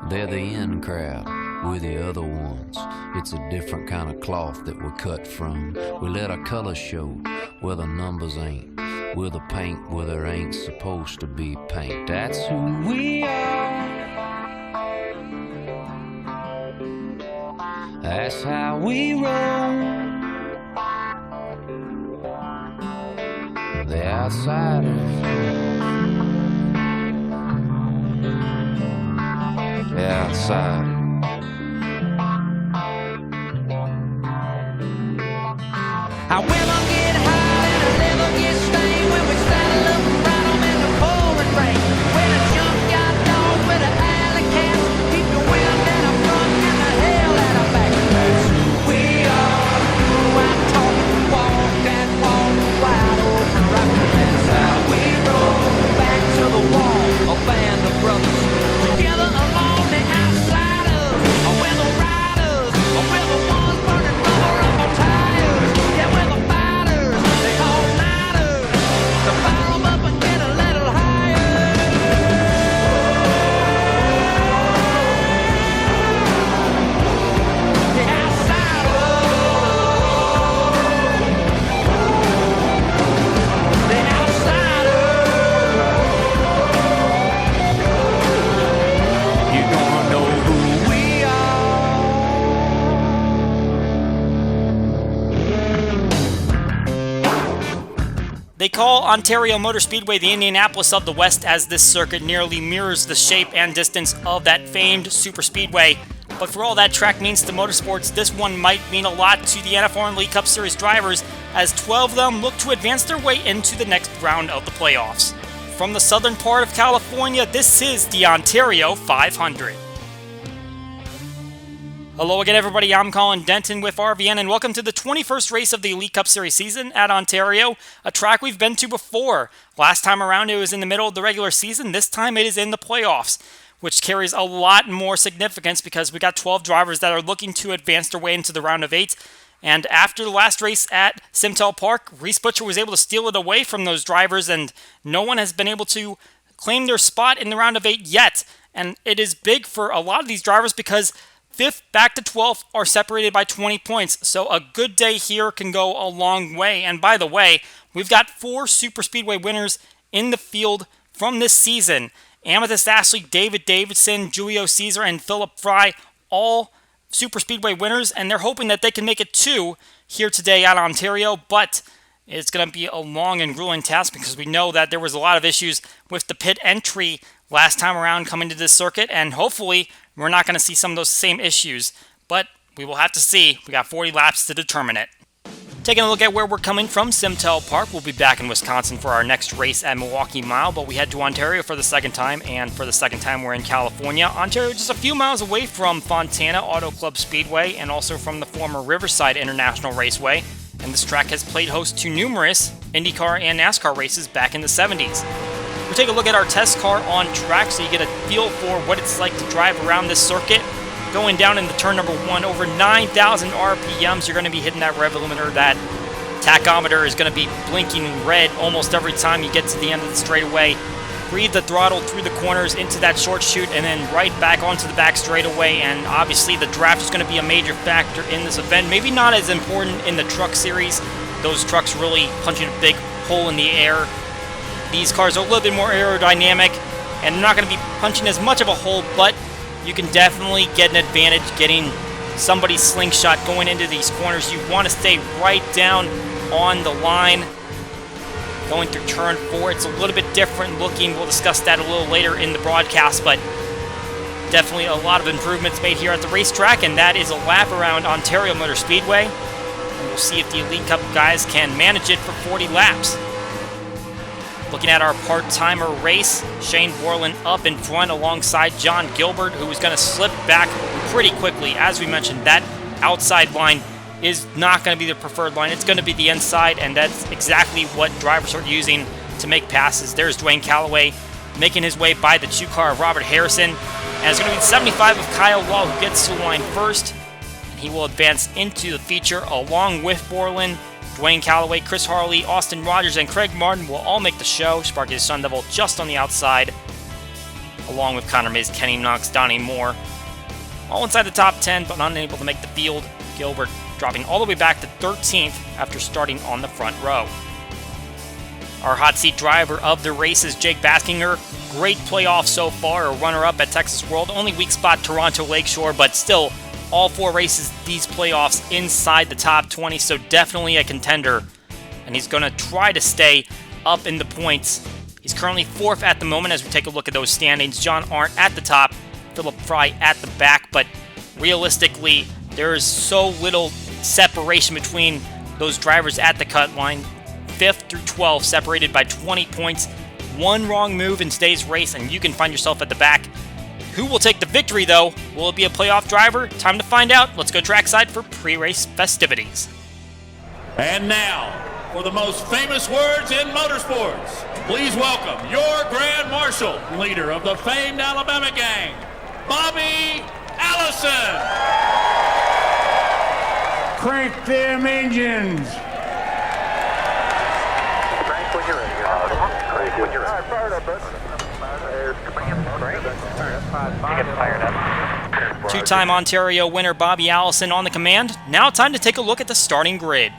They're the in crowd, we're the other ones. It's a different kind of cloth that we're cut from. We let our colors show where the numbers ain't. We're the paint where there ain't supposed to be paint. That's who we are. That's how we roll. The outsiders. The outsiders. I will get high and I'll never get stained when we saddle up and ride 'em in the pouring rain. When a junkyard dog with an alley cat, keep the wind in the front and the hell out of back. That's who we are. I'm talking walk and walk wide open rock. That's how we roll. Back to the wall, a band of brothers together along the outsiders. We're the riders, we're the ones burning rubber up our tires. Yeah, we're the fighters, they all nighters. So fire 'em up and get a little higher. The outsiders. The outsiders. You're gonna know who we are. They call Ontario Motor Speedway the Indianapolis of the West, as this circuit nearly mirrors the shape and distance of that famed super speedway. But for all that track means to motorsports, this one might mean a lot to the NFRN League Cup Series drivers, as 12 of them look to advance their way into the next round of the playoffs. From the southern part of California, this is the Ontario 500. Hello again, everybody. I'm Colin Denton with RVN, and welcome to the 21st race of the Elite Cup Series season at Ontario, a track we've been to before. Last time around, it was in the middle of the regular season. This time, it is in the playoffs, which carries a lot more significance because we got 12 drivers that are looking to advance their way into the round of 8. And after the last race at Simtel Park, Reese Butcher was able to steal it away from those drivers, and no one has been able to claim their spot in the round of 8 yet. And it is big for a lot of these drivers because 5th back to 12th are separated by 20 points. So a good day here can go a long way. And by the way, we've got 4 Super Speedway winners in the field from this season. Amethyst Ashley, David Davidson, Julio Caesar, and Philip Fry, all Super Speedway winners. And they're hoping that they can make it 2 here today at Ontario. But it's going to be a long and grueling task because we know that there was a lot of issues with the pit entry last time around coming to this circuit, and hopefully we're not going to see some of those same issues, but we will have to see. We got 40 laps to determine it. Taking a look at where we're coming from, Simtel Park. We'll be back in Wisconsin for our next race at Milwaukee Mile, but we head to Ontario for the second time, and for the second time we're in California. Ontario just a few miles away from Fontana Auto Club Speedway and also from the former Riverside International Raceway, and this track has played host to numerous IndyCar and NASCAR races back in the 70s. We'll take a look at our test car on track so you get a feel for what it's like to drive around this circuit. Going down into turn number 1, over 9,000 RPMs, you're going to be hitting that rev limiter. That tachometer is going to be blinking red almost every time you get to the end of the straightaway. Breathe the throttle through the corners into that short chute and then right back onto the back straightaway. And obviously the draft is going to be a major factor in this event. Maybe not as important in the truck series. Those trucks really punching a big hole in the air. These cars are a little bit more aerodynamic, and they're not going to be punching as much of a hole, but you can definitely get an advantage getting somebody's slingshot going into these corners. You want to stay right down on the line. Going through turn 4, it's a little bit different looking. We'll discuss that a little later in the broadcast, but definitely a lot of improvements made here at the racetrack, and that is a lap around Ontario Motor Speedway. And we'll see if the Elite Cup guys can manage it for 40 laps. Looking at our part-timer race, Shane Borland up in front alongside John Gilbert, who is going to slip back pretty quickly. As we mentioned, that outside line is not going to be the preferred line. It's going to be the inside, and that's exactly what drivers are using to make passes. There's Dwayne Calloway making his way by the 2-car of Robert Harrison. And it's going to be the 75 of Kyle Law who gets to the line first. And he will advance into the feature along with Borland. Dwayne Calloway, Chris Harley, Austin Rogers, and Craig Martin will all make the show. Sparky the Sun Devil just on the outside. along with Connor Mays, Kenny Knox, Donnie Moore. All inside the top 10, but unable to make the field. Gilbert dropping all the way back to 13th after starting on the front row. Our hot seat driver of the race is Jake Baskinger. Great playoff so far, a runner-up at Texas World. Only weak spot Toronto Lakeshore, but still all 4 races these playoffs inside the top 20, so definitely a contender. And he's going to try to stay up in the points. He's currently 4th at the moment as we take a look at those standings. John Arndt at the top, Philip Fry at the back, but realistically, there is so little separation between those drivers at the cut line. 5th through 12th separated by 20 points. One wrong move in today's race and you can find yourself at the back. Who will take the victory though? Will it be a playoff driver? Time to find out. Let's go trackside for pre-race festivities. And now, for the most famous words in motorsports, please welcome your Grand Marshal, leader of the famed Alabama gang, Bobby Allison. Crank them engines. Crank when you're ready. Crank when you're ready. All right, fire it up, bud. There's command. Crank. Get fired up. Two-time Ontario winner Bobby Allison on the command. Now time to take a look at the starting grid.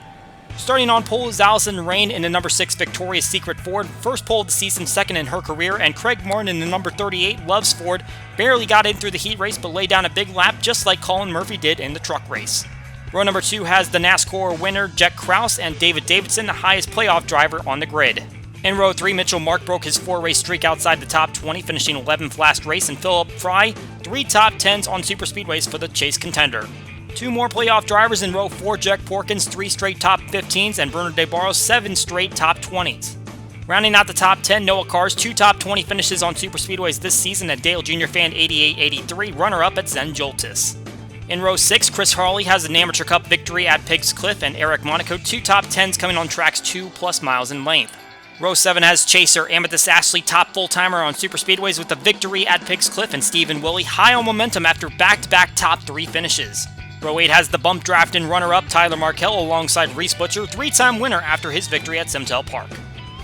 Starting on pole is Allison Rain in the number 6 Victoria's Secret Ford. First pole of the season, second in her career. And Craig Martin in the number 38 Loves Ford. Barely got in through the heat race, but laid down a big lap just like Colin Murphy did in the truck race. Row number 2 has the NASCAR winner Jack Krause and David Davidson, the highest playoff driver on the grid. In row 3, Mitchell Mark broke his 4-race streak outside the top 20, finishing 11th last race, and Philip Fry, 3 top 10s on superspeedways for the Chase contender. 2 more playoff drivers in row 4, Jack Porkins, 3 straight top 15s, and Bernard DeBarros, 7 straight top 20s. Rounding out the top 10, Noah Carr's 2 top 20 finishes on superspeedways this season, and Dale Jr. Fan 88-83, runner-up at Zen Joltis. In row 6, Chris Harley has an Amateur Cup victory at Pigs Cliff, and Eric Monaco, 2 top 10s coming on tracks 2+ miles in length. Row 7 has Chaser Amethyst Ashley, top full-timer on superspeedways with a victory at Pigs Cliff, and Stephen Willie high on momentum after back-to-back top 3 finishes. Row 8 has the bump draft and runner-up Tyler Markell alongside Reese Butcher, 3-time winner after his victory at Simtel Park.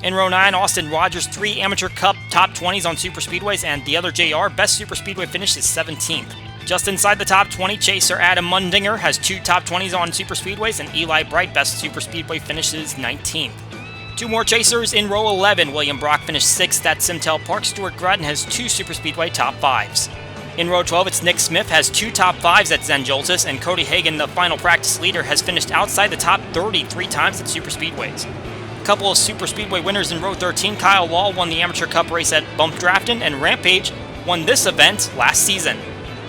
In row 9, Austin Rogers, 3 Amateur Cup top 20s on superspeedways, and the other JR best superspeedway finish is 17th. Just inside the top 20, Chaser Adam Mundinger has 2 top 20s on superspeedways, and Eli Bright best superspeedway finishes 19th. 2 more chasers in row 11. William Brock finished 6th at Simtel Park. Stuart Gratton has 2 superspeedway top 5s. In row 12, it's Nick Smith has 2 top 5s at Zen Joltis, and Cody Hagan, the final practice leader, has finished outside the top 30 3 times at superspeedways. A couple of superspeedway winners in row 13. Kyle Wall won the Amateur Cup race at Bump Drafton, and Rampage won this event last season.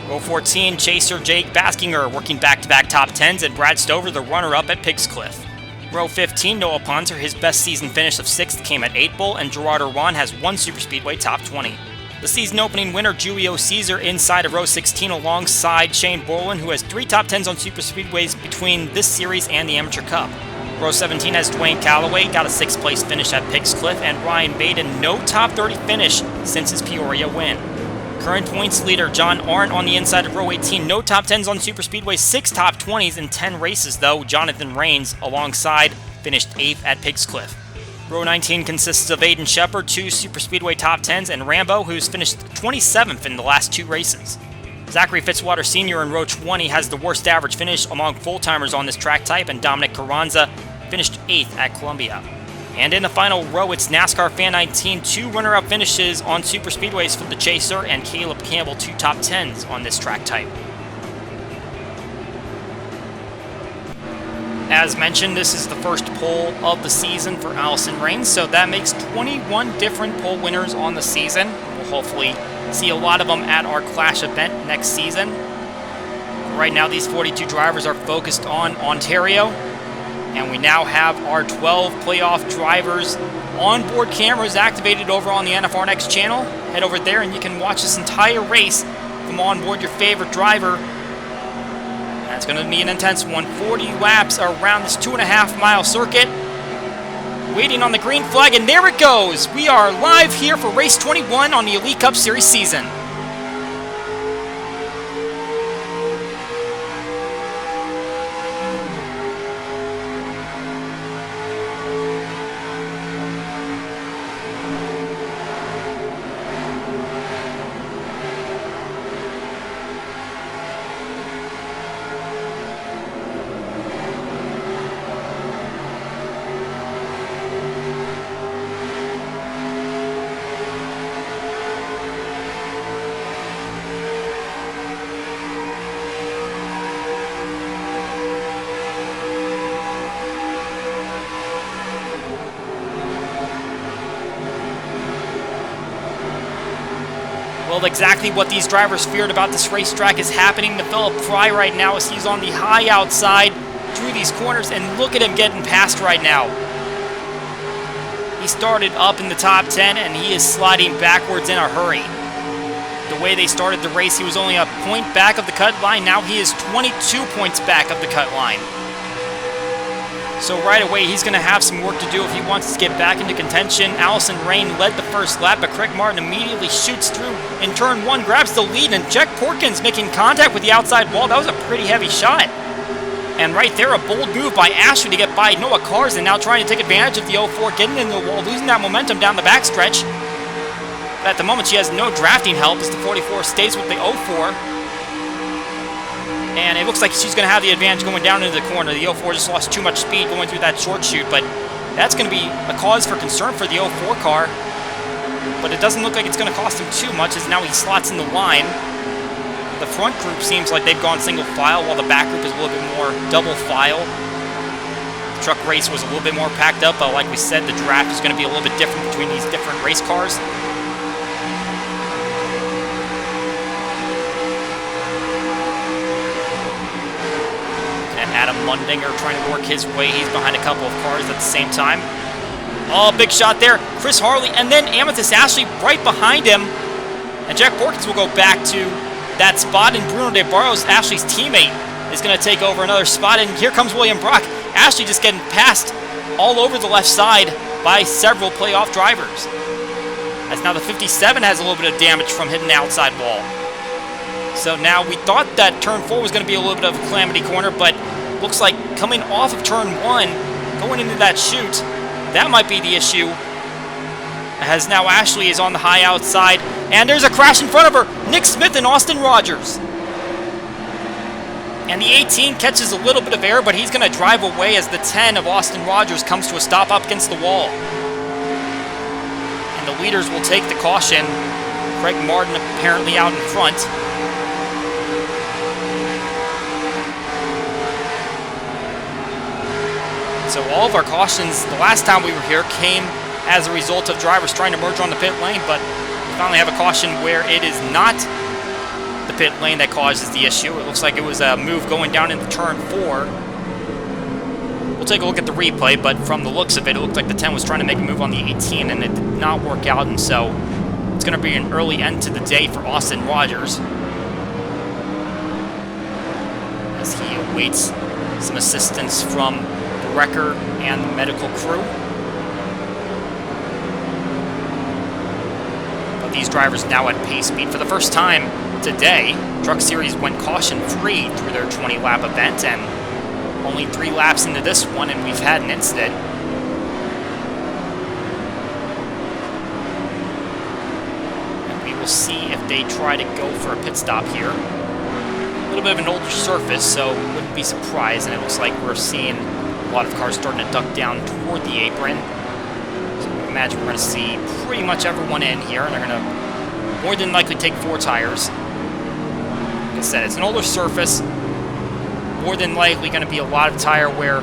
Row 14, Chaser Jake Baskinger working back-to-back top 10s, and Brad Stover, the runner-up at Pigs Cliff. Row 15, Noah Ponzer, his best season finish of 6th came at 8 Bull, and Gerard Irwan has 1 superspeedway top 20. The season opening winner, Julio Caesar, inside of row 16 alongside Shane Borland, who has 3 top 10s on superspeedways between this series and the Amateur Cup. Row 17 has Dwayne Calloway, got a 6th place finish at Pigs Cliff, and Ryan Baden, no top 30 finish since his Peoria win. Current points leader John Arndt on the inside of row 18, no top 10s on superspeedways, 6 top 20s in 10 races though. Jonathan Rains alongside finished 8th at Pigs Cliff. Row 19 consists of Aiden Shepard, 2 superspeedway top 10s, and Rambo, who's finished 27th in the last 2 races. Zachary Fitzwater Sr. in row 20 has the worst average finish among full-timers on this track type, and Dominic Carranza finished 8th at Columbia. And in the final row, it's NASCAR Fan 19, 2 runner-up finishes on superspeedways for the Chaser, and Caleb Campbell, 2 top 10s on this track type. As mentioned, this is the first pole of the season for Allison Rains, so that makes 21 different pole winners on the season. We'll hopefully see a lot of them at our Clash event next season. Right now, these 42 drivers are focused on Ontario. And we now have our 12 playoff drivers onboard cameras activated over on the NFRN channel. Head over there and you can watch this entire race from onboard your favorite driver. That's going to be an intense one. 40 laps around this 2.5-mile circuit. Waiting on the green flag, and there it goes. We are live here for race 21 on the Elite Cup Series season. Well, exactly what these drivers feared about this racetrack is happening to Philip Fry right now as he's on the high outside through these corners, and look at him getting past right now. He started up in the top 10, and he is sliding backwards in a hurry. The way they started the race, he was only a point back of the cut line. Now he is 22 points back of the cut line. So right away, he's going to have some work to do if he wants to get back into contention. Allison Rain led the first lap, but Craig Martin immediately shoots through in turn 1, grabs the lead, and Jack Porkins making contact with the outside wall. That was a pretty heavy shot. And right there, a bold move by Ashley to get by Noah Carson, now trying to take advantage of the 04, getting into the wall, losing that momentum down the backstretch. But at the moment, she has no drafting help as the 44 stays with the 04. And it looks like she's going to have the advantage going down into the corner. The 04 just lost too much speed going through that short chute, but that's going to be a cause for concern for the 04 car. But it doesn't look like it's going to cost him too much as now he slots in the line. The front group seems like they've gone single file, while the back group is a little bit more double file. The truck race was a little bit more packed up, but like we said, the draft is going to be a little bit different between these different race cars. And Adam Mundinger trying to work his way. He's behind a couple of cars at the same time. Oh, big shot there. Chris Harley, and then Amethyst Ashley right behind him. And Jack Porkins will go back to that spot, and Bruno De Barros, Ashley's teammate, is going to take over another spot, and here comes William Brock. Ashley just getting passed all over the left side by several playoff drivers. As now the 57 has a little bit of damage from hitting the outside wall. So now we thought that turn 4 was going to be a little bit of a calamity corner, but looks like coming off of turn 1, going into that chute, that might be the issue. As now Ashley is on the high outside, and there's a crash in front of her. Nick Smith and Austin Rogers. And the 18 catches a little bit of air, but he's going to drive away as the 10 of Austin Rogers comes to a stop up against the wall. And the leaders will take the caution. Craig Martin apparently out in front. So all of our cautions the last time we were here came as a result of drivers trying to merge on the pit lane, but we finally have a caution where it is not the pit lane that causes the issue. It looks like it was a move going down into turn 4. We'll take a look at the replay, but from the looks of it, it looked like the 10 was trying to make a move on the 18, and it did not work out, and so it's going to be an early end to the day for Austin Rogers as he awaits some assistance from the wrecker and the medical crew. These drivers now at pace speed for the first time today. Truck Series went caution-free through their 20-lap event, and only 3 laps into this one, and we've had an incident. And we will see if they try to go for a pit stop here. A little bit of an older surface, so wouldn't be surprised, and it looks like we're seeing a lot of cars starting to duck down toward the apron. Imagine we're going to see pretty much everyone in here, and they're going to more than likely take 4 tires. Like I said, it's an older surface. More than likely going to be a lot of tire wear.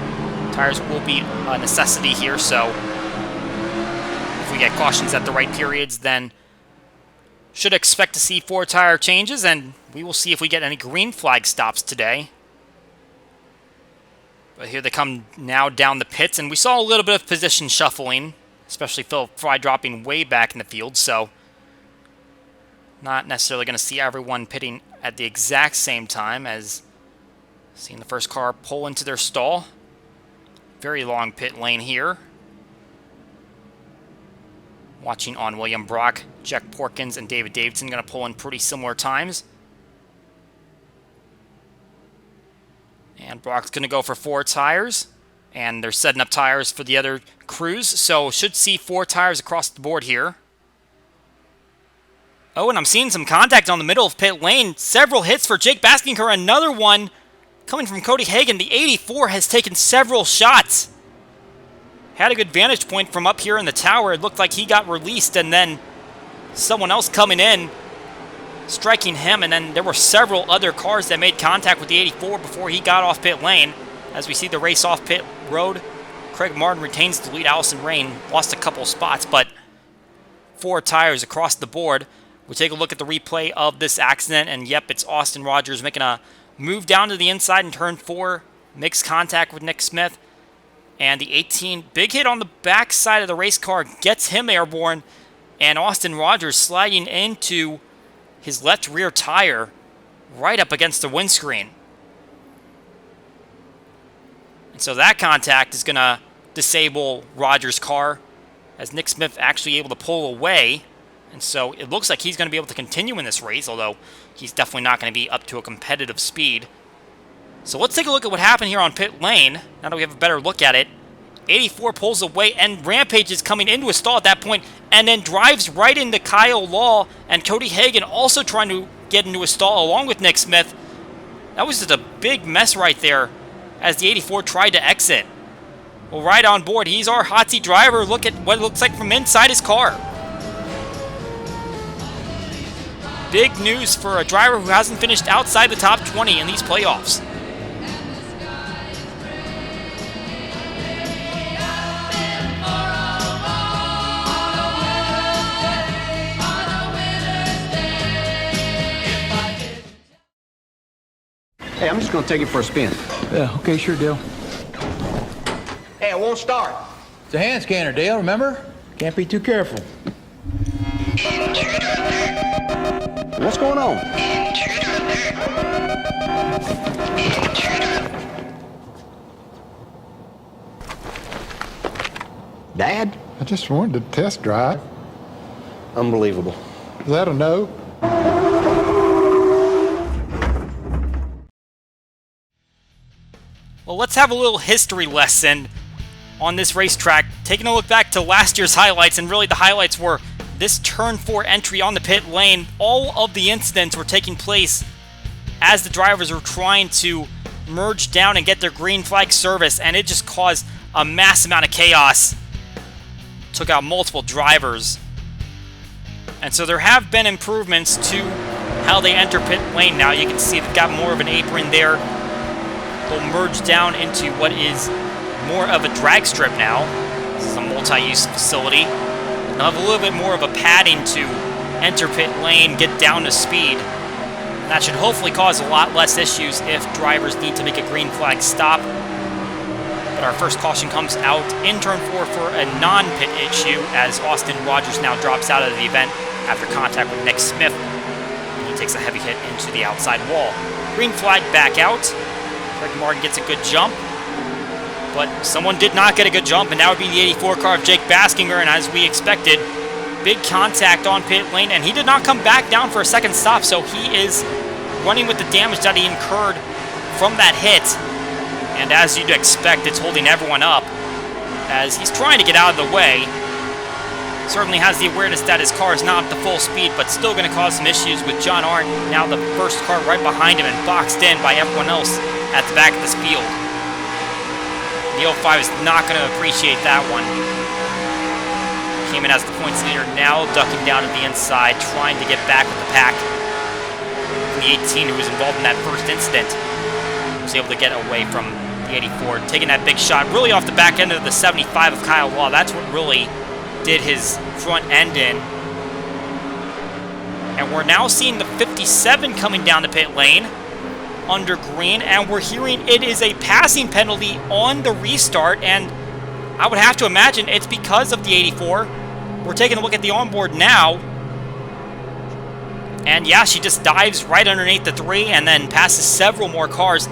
Tires will be a necessity here, so if we get cautions at the right periods, then should expect to see 4 tire changes, and we will see if we get any green flag stops today. But here they come now down the pits, and we saw a little bit of position shuffling, especially Philip Fry dropping way back in the field, so not necessarily going to see everyone pitting at the exact same time as seeing the first car pull into their stall. Very long pit lane here. Watching on William Brock, Jack Porkins, and David Davidson going to pull in pretty similar times. And Brock's going to go for 4 tires. And they're setting up tires for the other crews, so should see 4 tires across the board here. Oh, and I'm seeing some contact on the middle of pit lane. Several hits for Jake Baskinker. Another one coming from Cody Hagan. The 84 has taken several shots. Had a good vantage point from up here in the tower. It looked like he got released, and then someone else coming in, striking him, and then there were several other cars that made contact with the 84 before he got off pit lane. As we see the race off pit road, Craig Martin retains the lead. Allison Rain lost a couple spots, but 4 tires across the board. We'll take a look at the replay of this accident, and yep, it's Austin Rogers making a move down to the inside in turn 4, makes contact with Nick Smith, and the 18, big hit on the back side of the race car, gets him airborne, and Austin Rogers sliding into his left rear tire right up against the windscreen. And so that contact is going to disable Rogers' car, as Nick Smith actually able to pull away. And so it looks like he's going to be able to continue in this race, although he's definitely not going to be up to a competitive speed. So let's take a look at what happened here on pit lane, now that we have a better look at it. 84 pulls away, and Rampage is coming into a stall at that point, and then drives right into Kyle Law, and Cody Hagan also trying to get into a stall along with Nick Smith. That was just a big mess right there as the 84 tried to exit. Well, right on board, he's our hot seat driver. Look at what it looks like from inside his car. Big news for a driver who hasn't finished outside the top 20 in these playoffs. Hey, I'm just gonna take it for a spin. Yeah, okay, sure, Dale. Hey, it won't start. It's a hand scanner, Dale, remember? Can't be too careful. What's going on? Dad? I just wanted to test drive. Unbelievable. Is that a no? Well, let's have a little history lesson on this racetrack. Taking a look back to last year's highlights, and really the highlights were this turn 4 entry on the pit lane. All of the incidents were taking place as the drivers were trying to merge down and get their green flag service, and it just caused a mass amount of chaos. Took out multiple drivers. And so there have been improvements to how they enter pit lane now. You can see they've got more of an apron there. They'll merge down into what is more of a drag strip now. This is a multi-use facility. They'll have a little bit more of a padding to enter pit lane, get down to speed. And that should hopefully cause a lot less issues if drivers need to make a green flag stop. But our first caution comes out in turn 4 for a non-pit issue, as Austin Rogers now drops out of the event after contact with Nick Smith. And he takes a heavy hit into the outside wall. Green flag back out. Craig Martin gets a good jump, but someone did not get a good jump, and that would be the 84 car of Jake Baskinger, and as we expected, big contact on pit lane, and he did not come back down for a second stop, so he is running with the damage that he incurred from that hit, and as you'd expect, it's holding everyone up as he's trying to get out of the way. Certainly has the awareness that his car is not up to full speed, but still going to cause some issues with John Arndt, now the first car right behind him and boxed in by everyone else at the back of this field. The 05 is not going to appreciate that one. Came in as the points leader, now ducking down to the inside, trying to get back with the pack. The 18, who was involved in that first incident, was able to get away from the 84, taking that big shot really off the back end of the 75 of Kyle Law. That's what really did his front end in. And we're now seeing the 57 coming down the pit lane under green, and we're hearing it is a passing penalty on the restart, and I would have to imagine it's because of the 84. We're taking a look at the onboard now, and yeah, she just dives right underneath the 3 and then passes several more cars,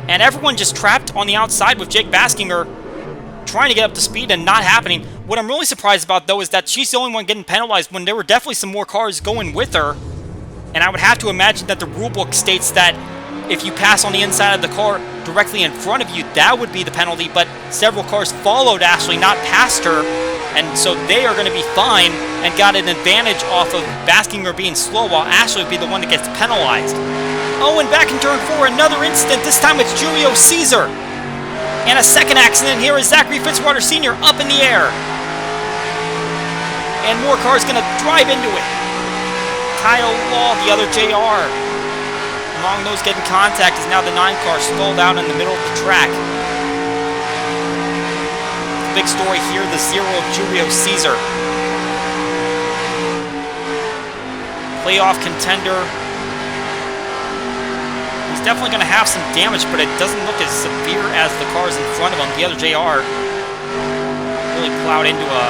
and everyone just trapped on the outside with Jake Baskinger trying to get up to speed and not happening. What I'm really surprised about, though, is that she's the only one getting penalized when there were definitely some more cars going with her, and I would have to imagine that the rulebook states that if you pass on the inside of the car directly in front of you, that would be the penalty, but several cars followed Ashley, not past her, and so they are going to be fine and got an advantage off of Baskinger being slow, while Ashley would be the one that gets penalized. Oh, and back in turn 4, another incident. This time it's Julio Caesar. And a second accident here is Zachary Fitzwater Sr. up in the air. And more cars going to drive into it. Kyle Law, the other JR. Among those getting contact is now the 9 car stalled out in the middle of the track. The big story here, the 0 of Julio Caesar. playoff contender. He's definitely going to have some damage, but it doesn't look as severe as the cars in front of him. The other JR really plowed into a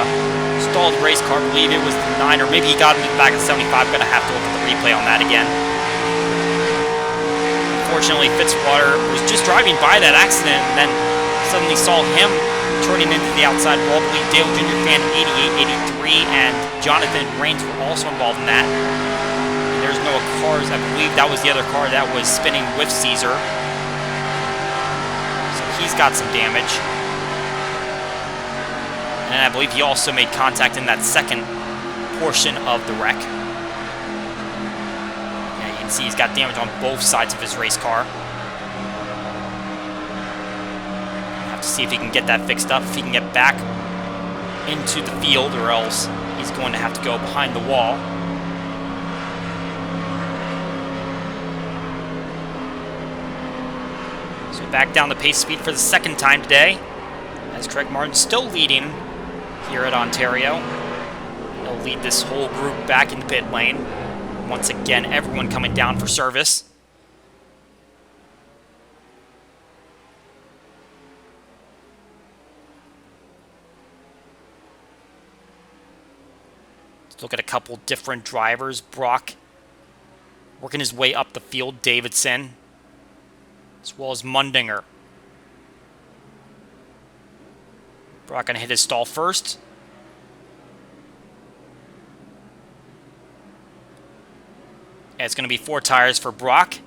stalled race car. I believe it was the 9, or maybe he got into the back of the 75. Going to have to look at the replay on that again. Unfortunately, Fitzwater was just driving by that accident and then suddenly saw him turning into the outside wall. I believe Dale Jr. fan 88, 83, and Jonathan Rains were also involved in that. And there's no cars. I believe that was the other car that was spinning with Caesar. So he's got some damage. And I believe he also made contact in that second portion of the wreck. Yeah, you can see he's got damage on both sides of his race car. See if he can get that fixed up, if he can get back into the field, or else he's going to have to go behind the wall. So back down the pace speed for the second time today, as Craig Martin still leading here at Ontario. He'll lead this whole group back in the pit lane. Once again, everyone coming down for service. Look at a couple different drivers. Brock working his way up the field. Davidson, as well as Mundinger. Brock going to hit his stall first. And it's going to be 4 tires for Brock.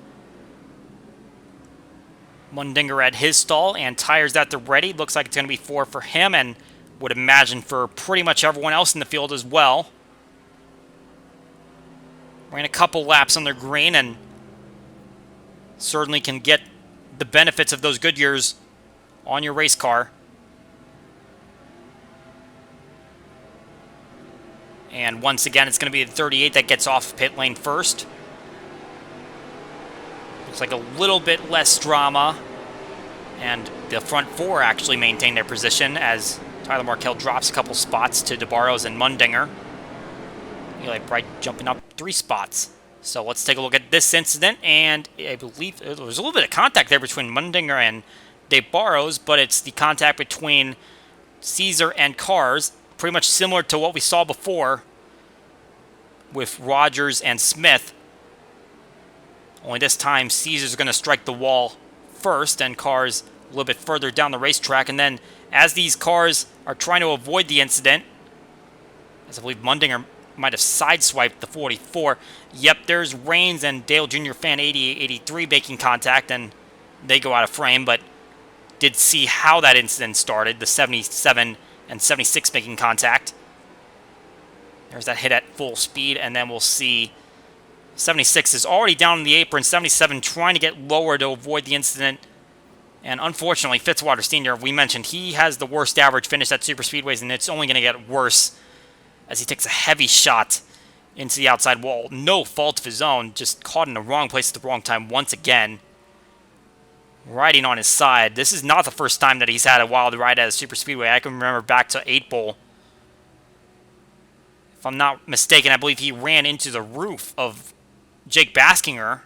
Mundinger at his stall and tires at the ready. Looks like it's going to be 4 for him, and would imagine for pretty much everyone else in the field as well. Ran a couple laps on their green and certainly can get the benefits of those Goodyears on your race car. And once again, it's going to be the 38 that gets off pit lane first. Looks like a little bit less drama. And the front 4 actually maintain their position as Tyler Markell drops a couple spots to DeBarros and Mundinger. Eli Bright jumping up 3 spots. So let's take a look at this incident, and I believe there was a little bit of contact there between Mundinger and DeBarros, but it's the contact between Caesar and Cars, pretty much similar to what we saw before with Rogers and Smith. Only this time Caesar's going to strike the wall first, and Cars a little bit further down the racetrack. And then as these cars are trying to avoid the incident, as I believe Mundinger might have sideswiped the 44. Yep, there's Rains and Dale Jr. fan 88-83 making contact, and they go out of frame, but did see how that incident started, the 77 and 76 making contact. There's that hit at full speed, and then we'll see 76 is already down in the apron, 77 trying to get lower to avoid the incident. And unfortunately, Fitzwater Sr., we mentioned, he has the worst average finish at super speedways, and it's only going to get worse as he takes a heavy shot into the outside wall. No fault of his own, just caught in the wrong place at the wrong time once again. Riding on his side. This is not the first time that he's had a wild ride at a super speedway. I can remember back to 8 Bowl. If I'm not mistaken, I believe he ran into the roof of Jake Baskinger.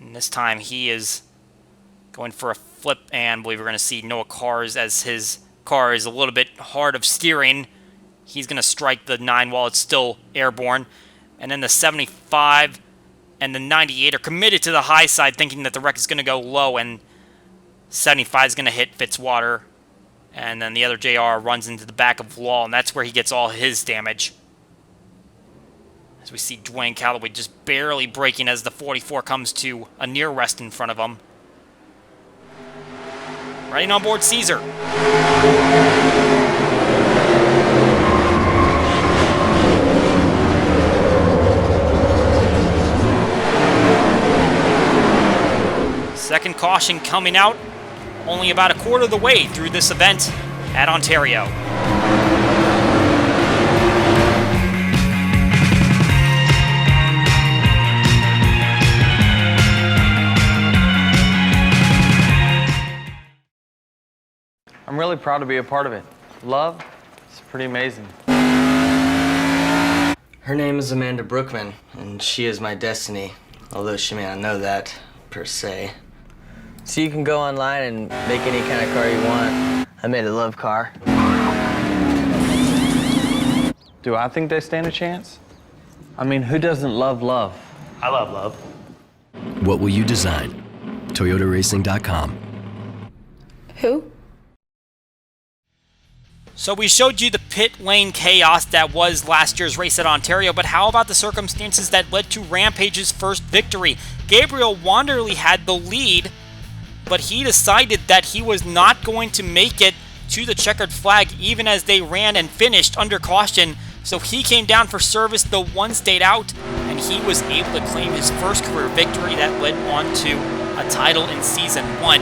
And this time he is going for a flip, and I believe we're going to see Noah Cars as his car is a little bit hard of steering. He's going to strike the 9 while it's still airborne. And then the 75 and the 98 are committed to the high side, thinking that the wreck is going to go low, and 75 is going to hit Fitzwater. And then the other JR runs into the back of the wall, and that's where he gets all his damage. As we see Dwayne Calloway just barely braking as the 44 comes to a near rest in front of him. Riding on board Caesar. Second caution coming out only about a quarter of the way through this event at Ontario. I'm really proud to be a part of it. Love, it's pretty amazing. Her name is Amanda Brookman, and she is my destiny, although she may not know that, per se. So you can go online and make any kind of car you want. I made a love car. Do I think they stand a chance? I mean, who doesn't love love? I love love. What will you design? ToyotaRacing.com. Who? So we showed you the pit lane chaos that was last year's race at Ontario, but how about the circumstances that led to Rampage's first victory? Gabriel Wanderley had the lead, but he decided that he was not going to make it to the checkered flag even as they ran and finished under caution. So he came down for service, the one stayed out, and he was able to claim his first career victory that led on to a title in Season 1.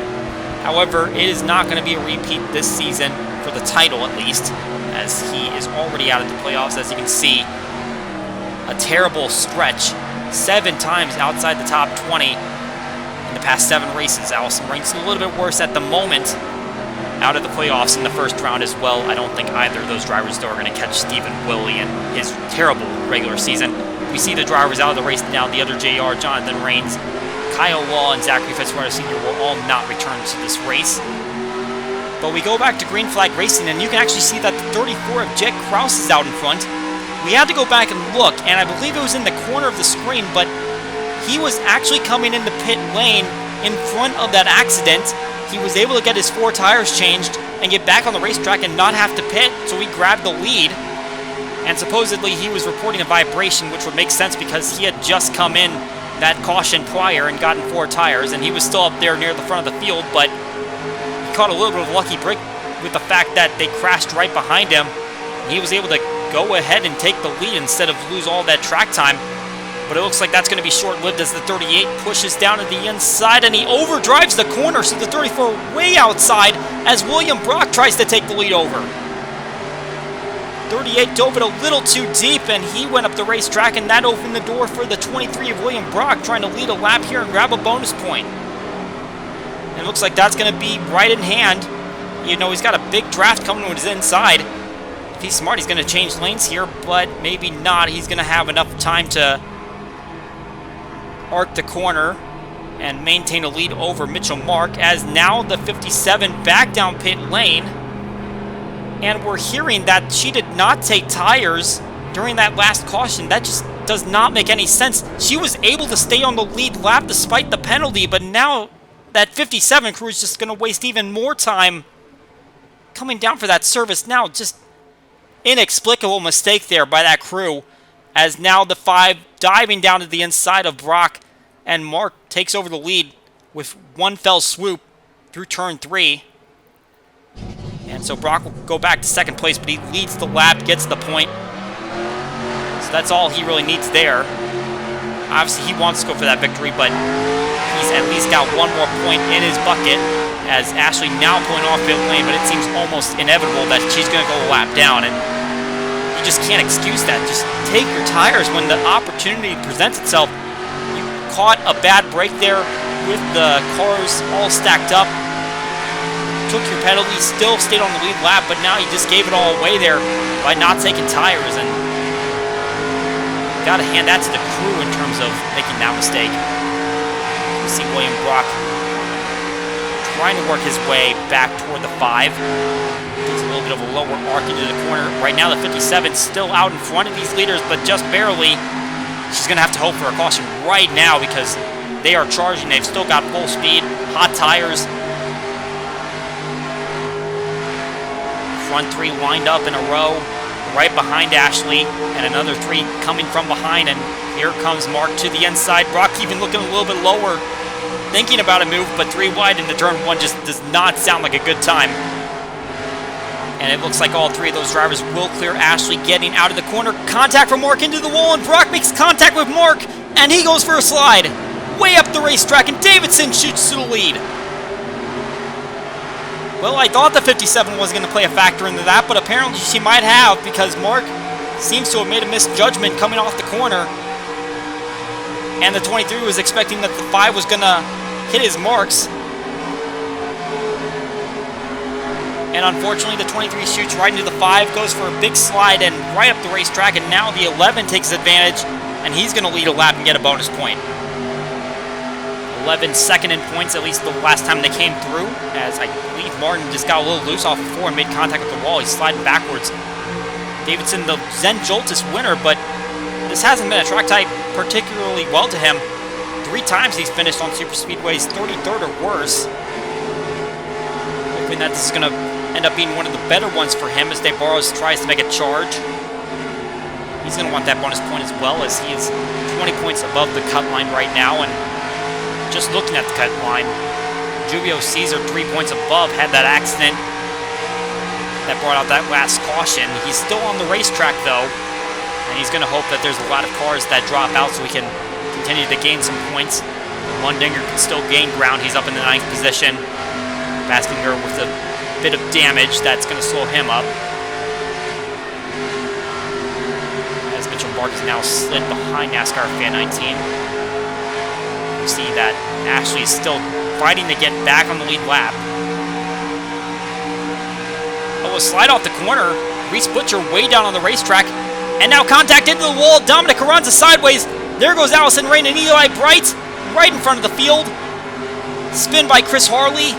However, it is not going to be a repeat this season, for the title at least, as he is already out of the playoffs. As you can see, a terrible stretch, 7 times outside the top 20 in the past 7 races. Allison ranks a little bit worse at the moment, out of the playoffs in the first round as well. I don't think either of those drivers, though, are going to catch Stephen Willie in his terrible regular season. We see the drivers out of the race now. The other JR, Jonathan Rains, Kyle Law, and Zachary Fitzwater Sr. will all not return to this race. But we go back to Green Flag Racing, and you can actually see that the 34 of Jet Krause is out in front. We had to go back and look, and I believe it was in the corner of the screen, but he was actually coming in the pit lane in front of that accident. He was able to get his 4 tires changed and get back on the racetrack and not have to pit, so he grabbed the lead. And supposedly he was reporting a vibration, which would make sense because he had just come in that caution prior and gotten 4 tires, and he was still up there near the front of the field, but he caught a little bit of a lucky break with the fact that they crashed right behind him. He was able to go ahead and take the lead instead of lose all that track time. But it looks like that's going to be short-lived as the 38 pushes down to the inside, and he overdrives the corner, so the 34 way outside as William Brock tries to take the lead over. 38 dove it a little too deep, and he went up the racetrack, and that opened the door for the 23 of William Brock trying to lead a lap here and grab a bonus point. And it looks like that's going to be right in hand. You know, he's got a big draft coming with his inside. If he's smart, he's going to change lanes here, but maybe not. He's going to have enough time to arc the corner and maintain a lead over Mitchell Mark, as now the 57 back down pit lane. And we're hearing that she did not take tires during that last caution. That just does not make any sense. She was able to stay on the lead lap despite the penalty, but now that 57 crew is just going to waste even more time coming down for that service. Now, just inexplicable mistake there by that crew, as now the 5 diving down to the inside of Brock, and Mark takes over the lead with one fell swoop through turn 3. And so Brock will go back to second place, but he leads the lap, gets the point. So that's all he really needs there. Obviously, he wants to go for that victory, but he's at least got one more point in his bucket, as Ashley now pulling off pit lane, but it seems almost inevitable that she's going to go a lap down, and you just can't excuse that. Just take your tires when the opportunity presents itself. You caught a bad break there with the cars all stacked up. Took your penalty, still stayed on the lead lap, but now you just gave it all away there by not taking tires, and got to hand that to the crew in terms of making that mistake. You see William Brock trying to work his way back toward the 5. Takes a little bit of a lower arc into the corner. Right now the 57's still out in front of these leaders, but just barely. She's going to have to hope for a caution right now because they are charging. They've still got full speed, hot tires. Front 3 lined up in a row right behind Ashley, and another 3 coming from behind, and here comes Mark to the inside. Brock even looking a little bit lower, thinking about a move, but 3 wide into turn 1 just does not sound like a good time. And it looks like all 3 of those drivers will clear Ashley, getting out of the corner. Contact from Mark into the wall, and Brock makes contact with Mark, and he goes for a slide way up the racetrack, and Davidson shoots to the lead. Well, I thought the 57 was going to play a factor into that, but apparently she might have, because Mark seems to have made a misjudgment coming off the corner. And the 23 was expecting that the 5 was going to hit his marks. And unfortunately, the 23 shoots right into the 5, goes for a big slide and right up the racetrack, and now the 11 takes advantage, and he's going to lead a lap and get a bonus point. 11 second in points, at least the last time they came through, as I believe Martin just got a little loose off of 4 and made contact with the wall. He's sliding backwards. Davidson, the Zen Joltis winner, but this hasn't been a track type particularly well to him. 3 times he's finished on super speedways 33rd or worse. Hoping that this is going to end up being one of the better ones for him as DeBarros tries to make a charge. He's going to want that bonus point as well, as he is 20 points above the cut line right now. And just looking at the cut line, Julio Caesar 3 points above had that accident that brought out that last caution. He's still on the racetrack though, and he's going to hope that there's a lot of cars that drop out so he can continue to gain some points. Mundinger can still gain ground. He's up in the 9th position. Bastinger with a bit of damage that's going to slow him up. As Mitchell Mark is now slid behind NASCAR Fan 19. You see that Ashley is still fighting to get back on the lead lap. Oh, a slide off the corner. Reese Butcher way down on the racetrack. And now contact into the wall. Dominic Carranza sideways. There goes Allison Rain and Eli Bright right in front of the field. Spin by Chris Harley.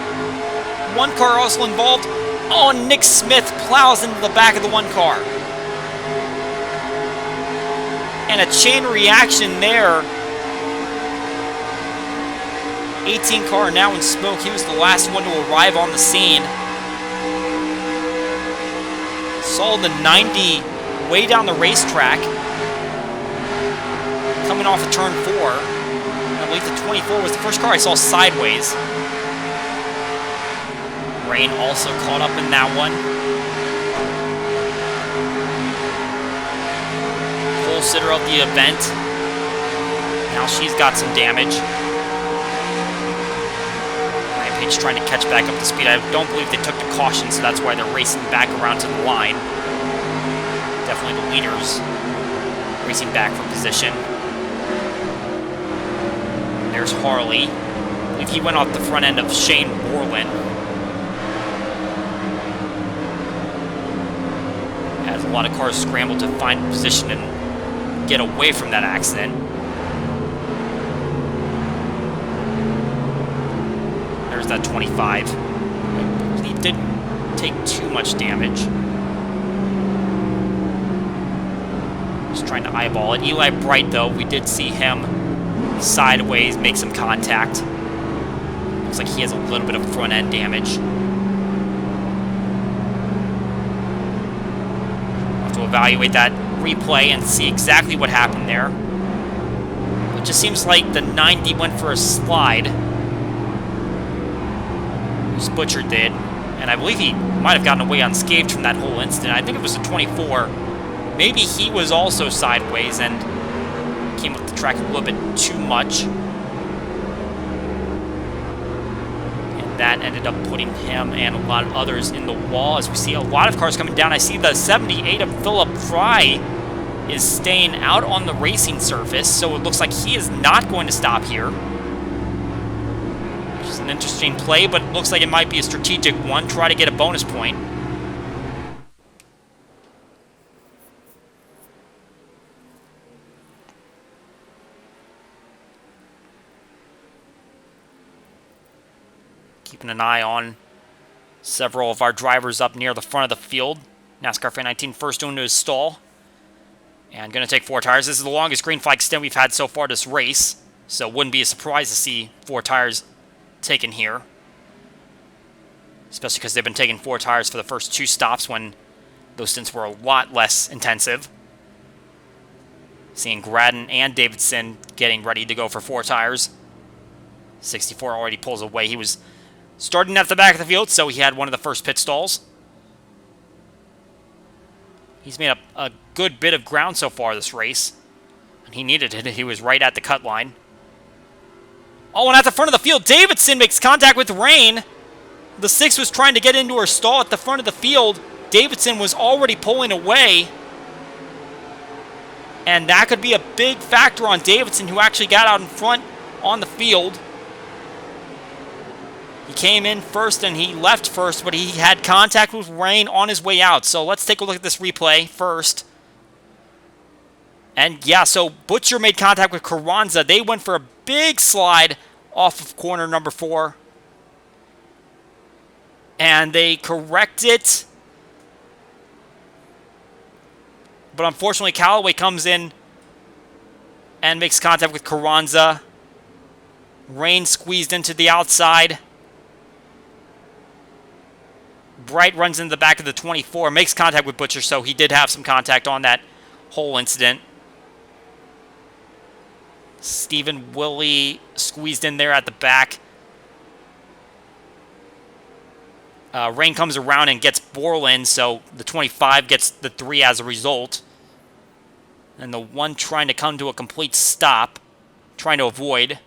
1 car also involved. Oh, and Nick Smith plows into the back of the 1 car. And a chain reaction there. 18 car now in smoke. He was the last one to arrive on the scene. Saw the 90 way down the racetrack. Coming off of turn 4. I believe the 24 was the first car I saw sideways. Rain also caught up in that one. Pole sitter of the event. Now she's got some damage. Rampage trying to catch back up to speed. I don't believe they took the caution, so that's why they're racing back around to the line. Definitely the leaders racing back for position. There's Harley. I believe he went off the front end of Shane Borland. As a lot of cars scramble to find position and get away from that accident. There's that 25. He didn't take too much damage. Just trying to eyeball it. Eli Bright, though, we did see him sideways make some contact. Looks like he has a little bit of front end damage. To evaluate that replay and see exactly what happened there. It just seems like the 90 went for a slide. This Butcher did. And I believe he might have gotten away unscathed from that whole incident. I think it was the 24. Maybe he was also sideways and came up the track a little bit too much. That ended up putting him and a lot of others in the wall as we see a lot of cars coming down. I see the 78 of Philip Fry is staying out on the racing surface, so it looks like he is not going to stop here. Which is an interesting play, but it looks like it might be a strategic one. Try to get a bonus point. Keeping an eye on several of our drivers up near the front of the field. NASCAR Fan 19 first into his stall. And going to take 4 tires. This is the longest green flag stint we've had so far this race. So it wouldn't be a surprise to see 4 tires taken here. Especially because they've been taking 4 tires for the first 2 stops when those stints were a lot less intensive. Seeing Gradden and Davidson getting ready to go for 4 tires. 64 already pulls away. He was starting at the back of the field, so he had one of the first pit stalls. He's made up a good bit of ground so far this race. And he needed it. He was right at the cut line. Oh, and at the front of the field, Davidson makes contact with Rain. The 6 was trying to get into her stall at the front of the field. Davidson was already pulling away. And that could be a big factor on Davidson, who actually got out in front on the field. He came in first and he left first, but he had contact with Rain on his way out. So let's take a look at this replay first. And yeah, so Butcher made contact with Carranza. They went for a big slide off of corner number 4. And they correct it. But unfortunately, Callaway comes in and makes contact with Carranza. Rain squeezed into the outside. Bright runs into the back of the 24, makes contact with Butcher, so he did have some contact on that whole incident. Stephen Willie squeezed in there at the back. Rain comes around and gets Borland, so the 25 gets the 3 as a result. And the 1 trying to come to a complete stop, trying to avoid.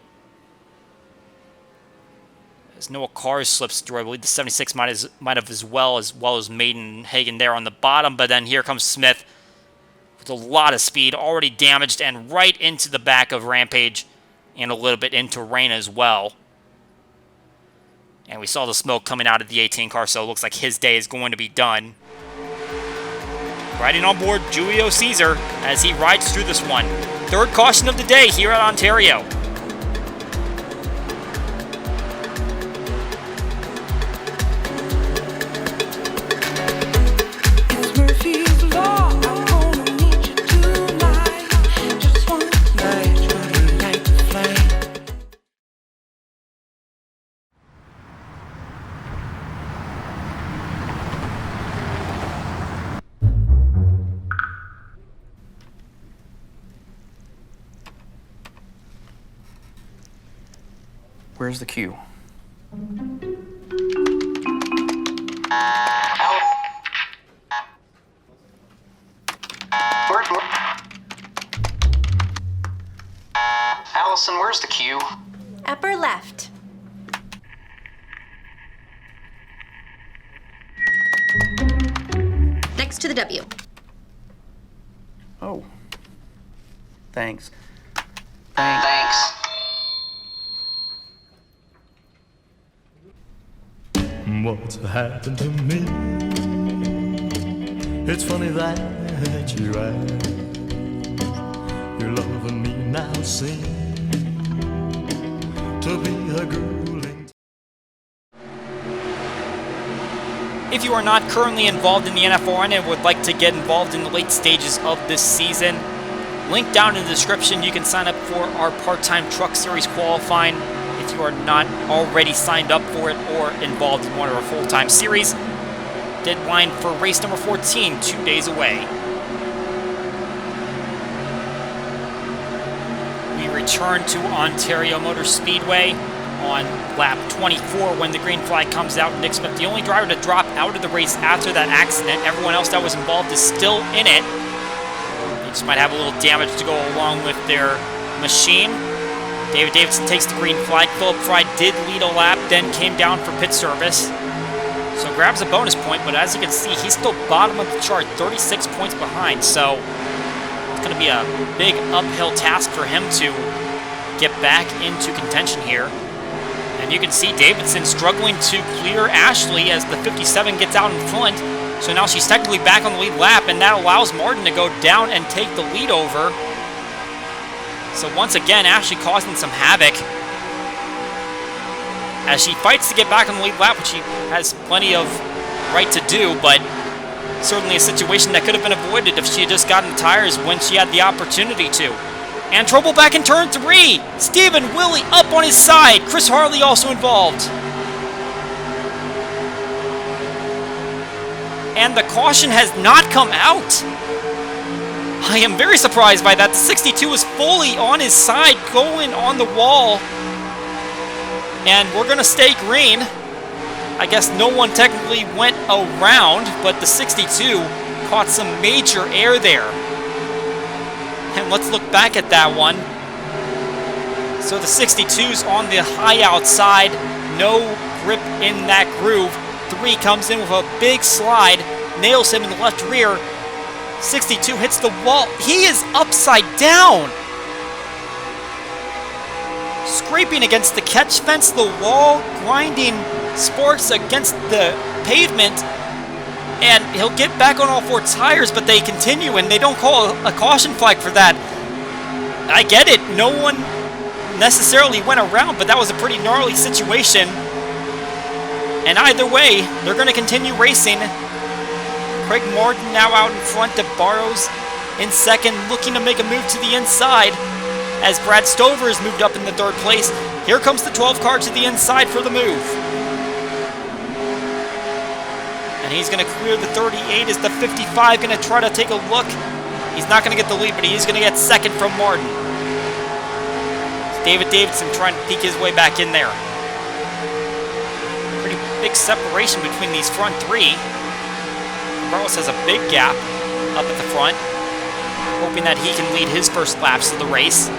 As Noah Cars slips through, I believe the 76 might have as well as Maiden and Hagen there on the bottom, but then here comes Smith with a lot of speed, already damaged, and right into the back of Rampage, and a little bit into Rain as well. And we saw the smoke coming out of the 18 car, so it looks like his day is going to be done. Riding on board Julio Caesar as he rides through this one. 3rd caution of the day here at Ontario. Where's the queue? Allison, where's the queue? Upper left. Next to the W. Oh. Thanks. Thanks. What's happened to me? It's funny that you ask. Your love and me now seem to be a grueling. If you are not currently involved in the NFRN and would like to get involved in the late stages of this season, link down in the description. You can sign up for our part-time truck series qualifying if you are not already signed up for it or involved in one of our full-time series. Deadline for race number 14, 2 days away. We return to Ontario Motor Speedway on lap 24 when the green flag comes out. Nick Smith, the only driver to drop out of the race after that accident. Everyone else that was involved is still in it. They just might have a little damage to go along with their machine. David Davidson takes the green flag. Philip Fry did lead a lap, then came down for pit service. So grabs a bonus point, but as you can see, he's still bottom of the chart, 36 points behind. So it's going to be a big uphill task for him to get back into contention here. And you can see Davidson struggling to clear Ashley as the 57 gets out in front. So now she's technically back on the lead lap, and that allows Martin to go down and take the lead over. So once again, Ashley causing some havoc as she fights to get back on the lead lap, which she has plenty of right to do, but certainly a situation that could have been avoided if she had just gotten the tires when she had the opportunity to. And trouble back in turn 3. Stephen Willie up on his side. Chris Harley also involved. And the caution has not come out. I am very surprised by that. The 62 is fully on his side, going on the wall. And we're going to stay green. I guess no one technically went around, but the 62 caught some major air there. And let's look back at that one. So the 62's on the high outside, no grip in that groove. 3 comes in with a big slide, nails him in the left rear. 62 hits the wall. He is upside down. scraping against the catch fence, the wall, grinding sparks against the pavement, and he'll get back on all four tires, but they continue, and they don't call a caution flag for that. I get it. No one necessarily went around, but that was a pretty gnarly situation. And either way, they're going to continue racing. Craig Martin now out in front of Barrows in second, looking to make a move to the inside as Brad Stover has moved up in the third place. Here comes the 12 car to the inside for the move. And he's going to clear the 38. Is the 55 going to try to take a look? He's not going to get the lead, but he is going to get second from Martin. It's David Davidson trying to peek his way back in there. Pretty big separation between these front three. Barros has a big gap up at the front, hoping that he can lead his first laps of the race. And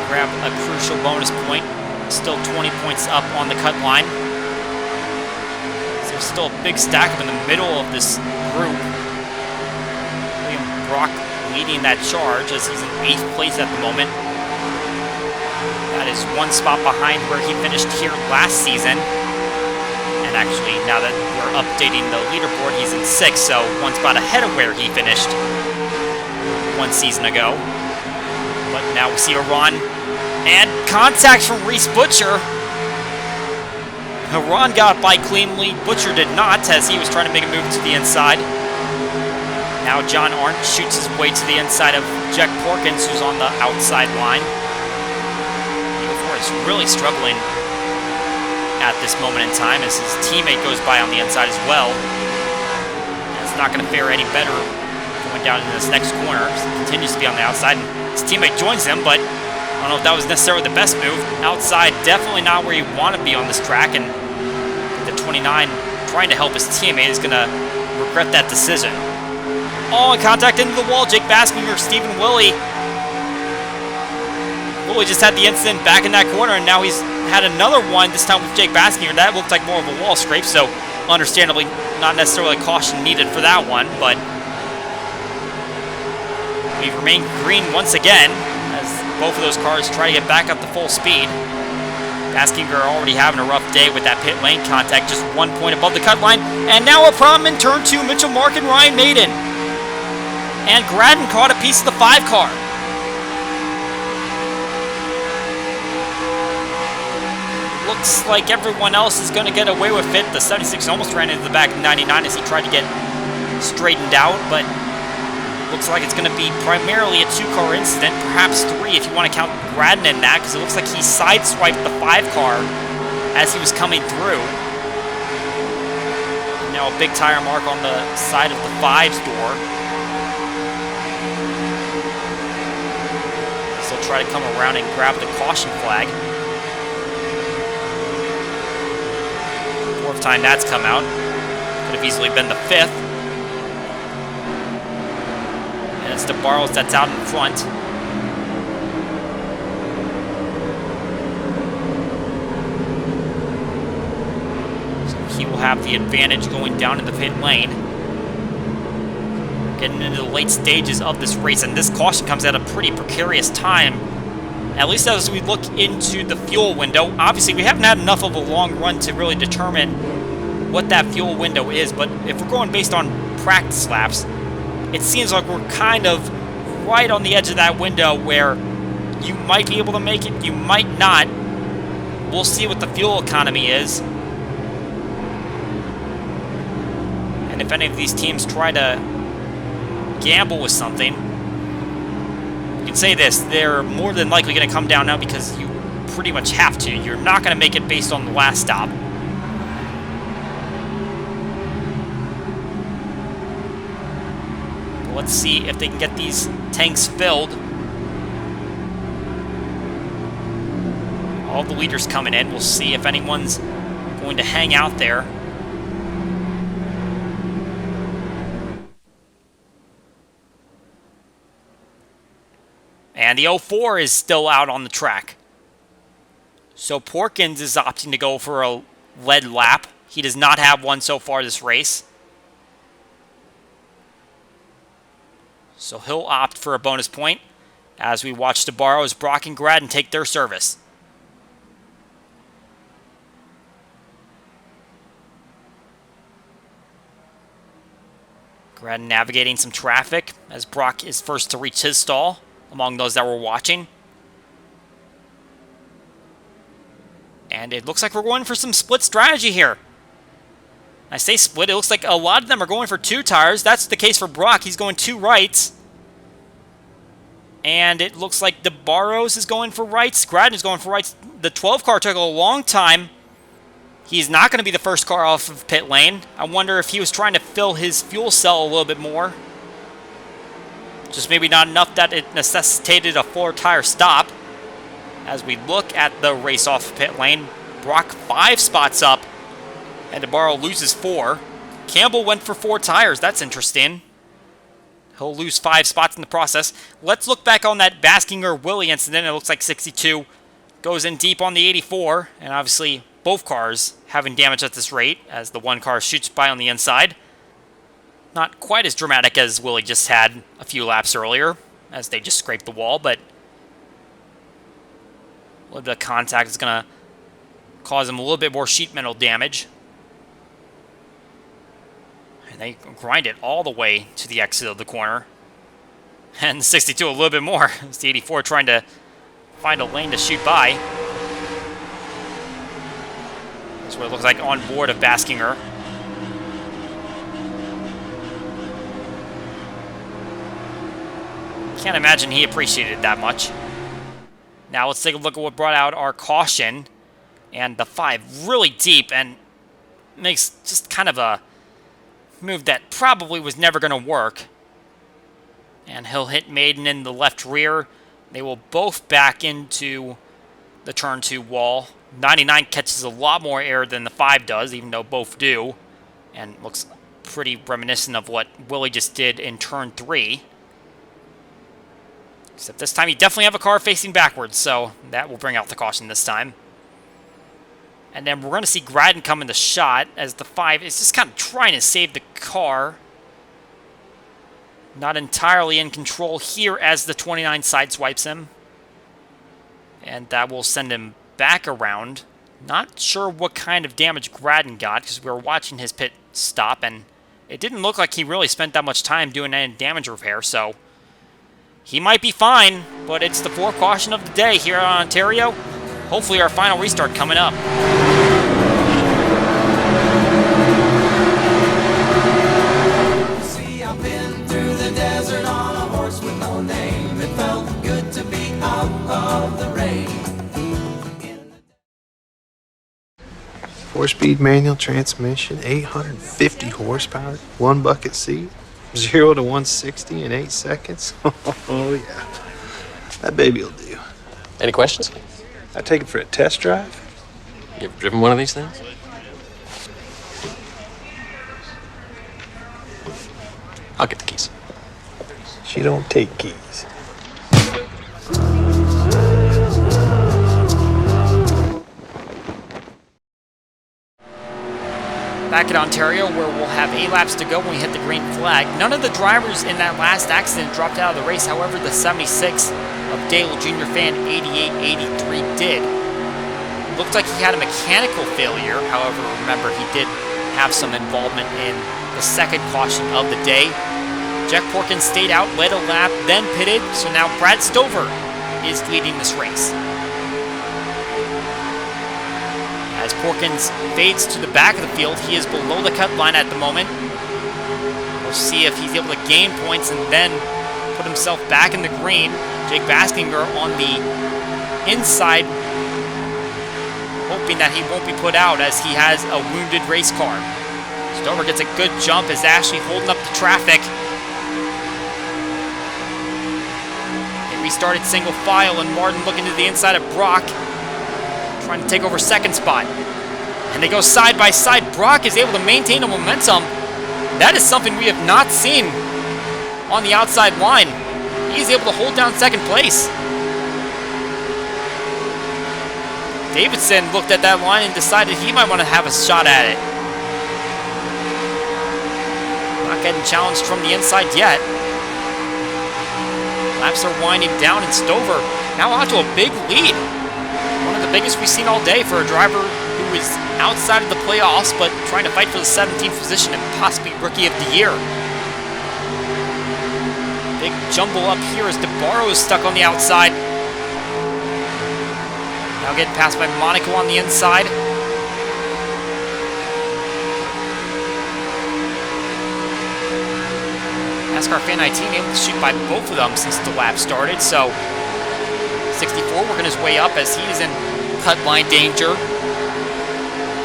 grab a crucial bonus point. Still 20 points up on the cut line. So there's still a big stack up in the middle of this group. William Brock leading that charge as he's in 8th place at the moment. That is one spot behind where he finished here last season. And actually, now that we're updating the leaderboard, he's in 6th, so one spot ahead of where he finished one season ago. But now we see a run, and contact from Reese Butcher. Haran got by cleanly, Butcher did not, as he was trying to make a move to the inside. Now John Arndt shoots his way to the inside of Jack Porkins, who's on the outside line. Is really struggling at this moment in time as his teammate goes by on the inside as well. And it's not going to fare any better going down into this next corner. He continues to be on the outside, and his teammate joins him, but I don't know if that was necessarily the best move. Outside, definitely not where you want to be on this track, and the 29 trying to help his teammate is going to regret that decision. Oh, and contact into the wall. Jake Baskinger, Stephen Willie. Willie just had the incident back in that corner, and now he's had another one, this time with Jake Baskinger. That looked like more of a wall scrape, so understandably not necessarily caution needed for that one, but we remain green once again as both of those cars try to get back up to full speed. Baskinger already having a rough day with that pit lane contact, just 1 point above the cut line, and now a problem in turn 2, Mitchell Mark and Ryan Maiden. And Gradden caught a piece of the 5 car. Looks like everyone else is going to get away with it. The 76 almost ran into the back of 99 as he tried to get straightened out, but looks like it's going to be primarily a 2-car incident, perhaps 3 if you want to count Gradden in that, because it looks like he sideswiped the 5 car as he was coming through. And now a big tire mark on the side of the 5's door. So he'll try to come around and grab the caution flag. Fourth time that's come out. Could have easily been the 5th. And it's the Barrows that's out in front. So he will have the advantage going down in the pit lane. Getting into the late stages of this race, and this caution comes at a pretty precarious time. At least as we look into the fuel window. Obviously, we haven't had enough of a long run to really determine what that fuel window is, but if we're going based on practice laps, it seems like we're kind of right on the edge of that window where you might be able to make it, you might not. We'll see what the fuel economy is. And if any of these teams try to gamble with something, you can say this, they're more than likely going to come down now because you pretty much have to. You're not going to make it based on the last stop. But let's see if they can get these tanks filled. All the leaders coming in. We'll see if anyone's going to hang out there. And the 04 is still out on the track. So Porkins is opting to go for a lead lap. He does not have one so far this race. So he'll opt for a bonus point. as we watch the Barrows, Brock and Gradden take their service. Gradden navigating some traffic as Brock is first to reach his stall among those that were watching. And it looks like we're going for some split strategy here. I say split, it looks like a lot of them are going for 2 tires. That's the case for Brock. He's going 2 rights. And it looks like the Barrows is going for rights. Gradden is going for rights. The 12 car took a long time. He's not going to be the first car off of pit lane. I wonder if he was trying to fill his fuel cell a little bit more. Just maybe not enough that it necessitated a 4-tire stop. As we look at the race off pit lane, Brock 5 spots up, and DeBarro loses 4. Campbell went for 4 tires. That's interesting. He'll lose 5 spots in the process. Let's look back on that Baskinger-Willie incident. It looks like 62 goes in deep on the 84, and obviously both cars having damage at this rate as the one car shoots by on the inside. Not quite as dramatic as Willie just had a few laps earlier, as they just scraped the wall, but a little bit of contact is going to cause him a little bit more sheet metal damage. And they grind it all the way to the exit of the corner. And the 62 a little bit more. It's the 84 trying to find a lane to shoot by. That's what it looks like on board of Baskinger. Can't imagine he appreciated it that much. Now let's take a look at what brought out our caution. And the 5 really deep and makes just kind of a move that probably was never going to work. And he'll hit Maiden in the left rear. They will both back into the turn 2 wall. 99 catches a lot more air than the 5 does, even though both do. And looks pretty reminiscent of what Willie just did in turn 3. Except this time you definitely have a car facing backwards, so that will bring out the caution this time. And then we're going to see Gradden come in the shot as the 5 is just kind of trying to save the car. Not entirely in control here as the 29 sideswipes him. And that will send him back around. Not sure what kind of damage Gradden got because we were watching his pit stop and it didn't look like he really spent that much time doing any damage repair, so he might be fine, but it's the 4th caution of the day here in Ontario. Hopefully our final restart coming up. See, I've been through the desert on a horse with no name. It felt good to be out of the rain. 4-speed manual transmission, 850 horsepower, 1 bucket seat, 0 to 160 in 8 seconds. Oh yeah, that baby will do. Any questions? I take it for a test drive. You ever driven one of these things? I'll get the keys. She don't take keys. Back at Ontario, where we'll have 8 laps to go when we hit the green flag. None of the drivers in that last accident dropped out of the race. However, the 76 of Dale Jr. Fan 8883 did. Looked like he had a mechanical failure. However, remember, he did have some involvement in the 2nd caution of the day. Jack Porkins stayed out, led a lap, then pitted. So now Brad Stover is leading this race. As Porkins fades to the back of the field, he is below the cut line at the moment. We'll see if he's able to gain points and then put himself back in the green. Jake Baskinger on the inside, hoping that he won't be put out as he has a wounded race car. Stover gets a good jump as Ashley holding up the traffic. They restarted single file and Martin looking to the inside of Brock, trying to take over 2nd spot. And they go side by side. Brock is able to maintain a momentum. That is something we have not seen on the outside line. He's able to hold down 2nd place. Davidson looked at that line and decided he might want to have a shot at it. Not getting challenged from the inside yet. Laps are winding down, and Stover now out to a big lead. One of the biggest we've seen all day for a driver who is outside of the playoffs, but trying to fight for the 17th position and possibly Rookie of the Year. Big jumble up here as DeBarro is stuck on the outside. Now getting passed by Monaco on the inside. NASCAR Fan 19 able to shoot by both of them since the lap started, so 64 working his way up as he is in cut line danger.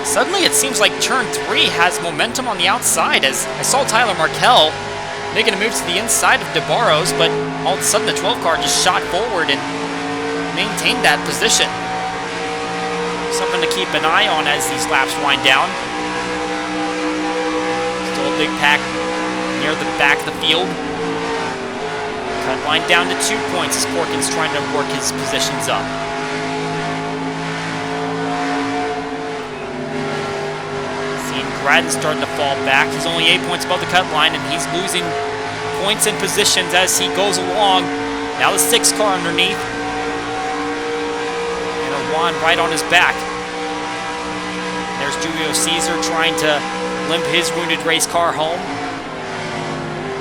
Suddenly it seems like turn 3 has momentum on the outside as I saw Tyler Markell making a move to the inside of DeBarro's, but all of a sudden the 12 car just shot forward and maintained that position. Something to keep an eye on as these laps wind down. Still a big pack near the back of the field. Cut line down to 2 points as Porkins trying to work his positions up. Seeing Gradden starting to fall back. He's only 8 points above the cut line, and he's losing points and positions as he goes along. Now the 6 car underneath. And Juan right on his back. There's Julio Caesar trying to limp his wounded race car home.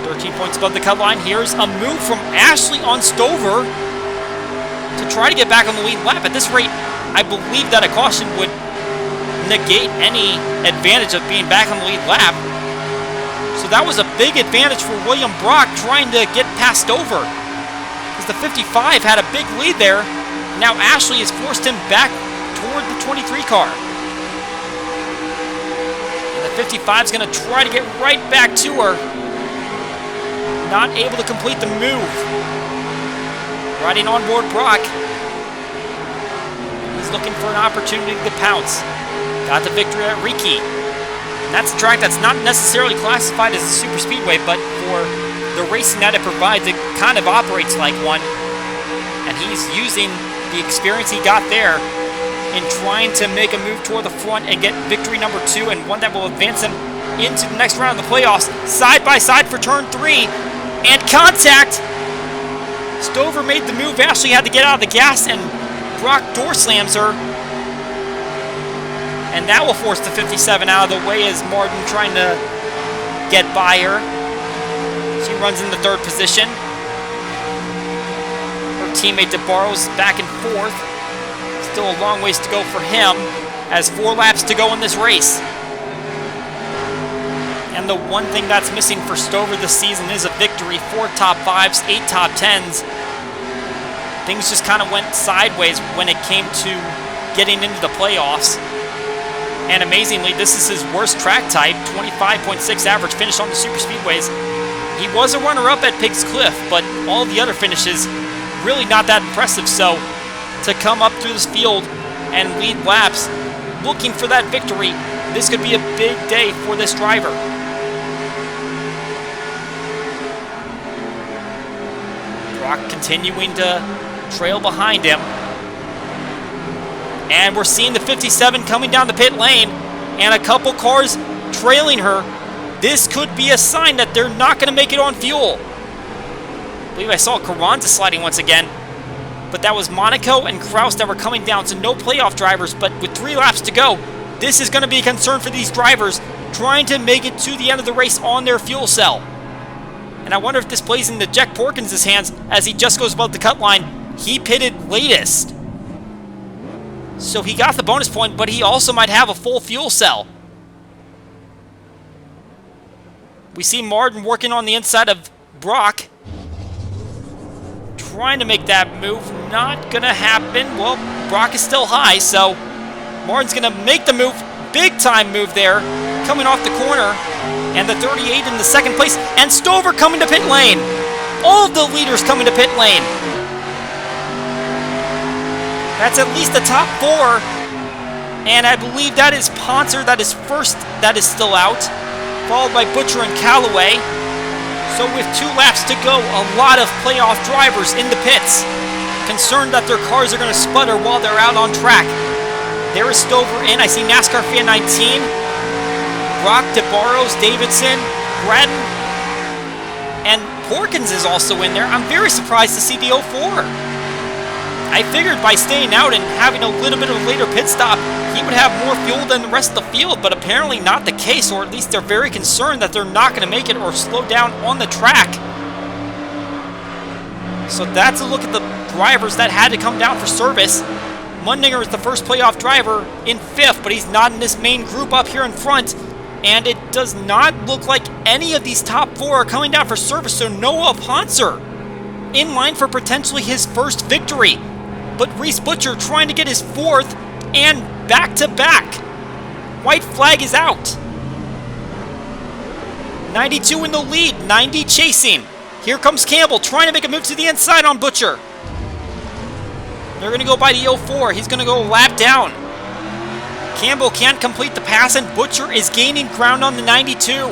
13 points above the cut line. Here's a move from Ashley on Stover to try to get back on the lead lap. At this rate, I believe that a caution would negate any advantage of being back on the lead lap. So that was a big advantage for William Brock trying to get past Stover, because the 55 had a big lead there. Now Ashley has forced him back toward the 23 car. And the 55 is going to try to get right back to her. Not able to complete the move. Riding on board Brock. He's looking for an opportunity to pounce. Got the victory at Riki. And that's a track that's not necessarily classified as a super speedway, but for the racing that it provides, it kind of operates like one. And he's using the experience he got there in trying to make a move toward the front and get victory number 2, and one that will advance him into the next round of the playoffs. Side by side for turn 3. And contact! Stover made the move. Ashley had to get out of the gas, and Brock door slams her. And that will force the 57 out of the way as Martin trying to get by her. She runs into 3rd position. Her teammate DeBarro's back and forth. Still a long ways to go for him, as 4 laps to go in this race. And the one thing that's missing for Stover this season is a victory. 4 top 5s, 8 top 10s. Things just kind of went sideways when it came to getting into the playoffs. And amazingly, this is his worst track type, 25.6 average finish on the super speedways. He was a runner-up at Pigs Cliff, but all the other finishes really not that impressive. So to come up through this field and lead laps looking for that victory, this could be a big day for this driver. Brock continuing to trail behind him. And we're seeing the 57 coming down the pit lane and a couple cars trailing her. This could be a sign that they're not going to make it on fuel. I believe I saw Carranza sliding once again, but that was Monaco and Kraus that were coming down, so no playoff drivers. But with 3 laps to go, this is going to be a concern for these drivers trying to make it to the end of the race on their fuel cell. And I wonder if this plays into Jack Porkins' hands as he just goes above the cut line. He pitted latest, so he got the bonus point, but he also might have a full fuel cell. We see Martin working on the inside of Brock, trying to make that move. Not gonna happen. Well, Brock is still high, so Martin's gonna make the move. Big time move there, coming off the corner. And the 38 in the 2nd place. And Stover coming to pit lane. All of the leaders coming to pit lane. That's at least the top 4. And I believe that is Ponser, that is first, that is still out. Followed by Butcher and Callaway. So with 2 laps to go, a lot of playoff drivers in the pits, concerned that their cars are going to sputter while they're out on track. There is Stover in. I see NASCAR Fan 19. Brock, DeBarros, Davidson, Gradden, and Porkins is also in there. I'm very surprised to see the 04. I figured by staying out and having a little bit of a later pit stop, he would have more fuel than the rest of the field, but apparently not the case, or at least they're very concerned that they're not going to make it or slow down on the track. So that's a look at the drivers that had to come down for service. Mundinger is the first playoff driver in 5th, but he's not in this main group up here in front. And it does not look like any of these top 4 are coming down for service, so Noah Poncer in line for potentially his first victory. But Reese Butcher trying to get his 4th and back-to-back. White flag is out. 92 in the lead, 90 chasing. Here comes Campbell trying to make a move to the inside on Butcher. They're going to go by the 04. He's going to go lap down. Campbell can't complete the pass, and Butcher is gaining ground on the 92.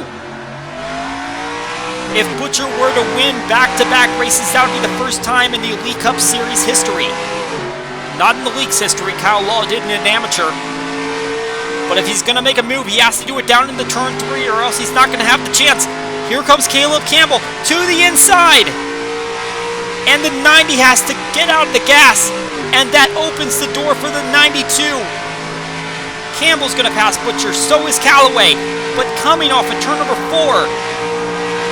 If Butcher were to win back-to-back races, that would be the first time in the Elite Cup Series history. Not in the league's history. Kyle Law did in an amateur. But if he's going to make a move, he has to do it down in the turn 3, or else he's not going to have the chance. Here comes Caleb Campbell to the inside. And the 90 has to get out of the gas. And that opens the door for the 92. Campbell's going to pass Butcher, so is Callaway. But coming off of turn number 4,